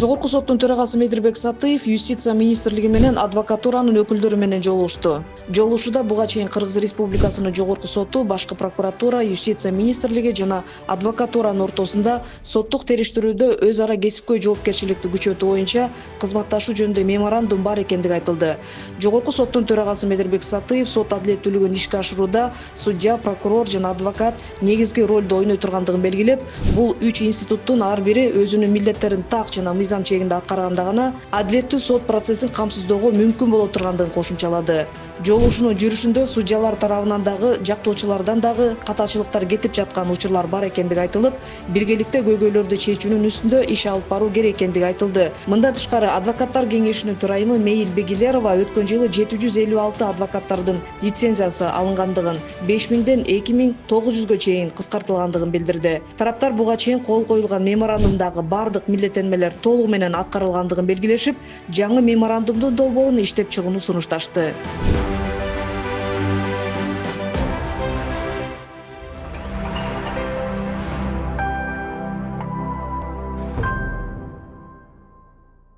Жогорку соттун төрагасы Медирбек Сатыев Юстиция министрлиги менен адвокатуранын өкүлдөрү менен жолугушту. Жолугушууда буга чейин Кыргыз Республикасынын Жогорку соту, башкы прокуратура, Юстиция министрлиги жана адвокатуранын ортосунда соттук териштирүүдө өз ара кесипкөй жоопкерчиликти күчөтүү боюнча кызматташуу жөнүндө меморандум бар экендиги айтылды. Жогорку соттун төрагасы Медирбек Сатыев сот адилеттүүлүгүн ишке ашырууда судья, прокурор жана адвокат негизги ролду ойной тургандыгын белгилеп, бул үч институттун ар бири өзүнүн милдеттерин так жана мыйзам чегинде аткарганда гана адилеттүү сот процессин камсыздоого мүмкүн боло тургандыгын кошумчалады. Жолугушуунун жүрүшүндө судьялар тарабынан дагы, жактоочулардан дагы катачылыктар кетип жаткан учурлар бар экендиги айтылып, биргеликте көйгөйлөрдү чечүүнүн үстүндө иш алып баруу керек экендиги айтылды. Мындан тышкары адвокаттар кеңешинин төрайымы Мейил Бегилерова өткөн жылы 756 адвокаттардын лицензиясы алынгандыгын, 5000ден 2900гө чейин кыскартылгандыгын билдирди. Тараптар буга чейин кол коюлган меморандумдагы бардык милдеттенмелер толугу менен аткарылгандыгын белгилешип, жаңы меморандумдун долбоорун иштеп чыгууну сунушташты.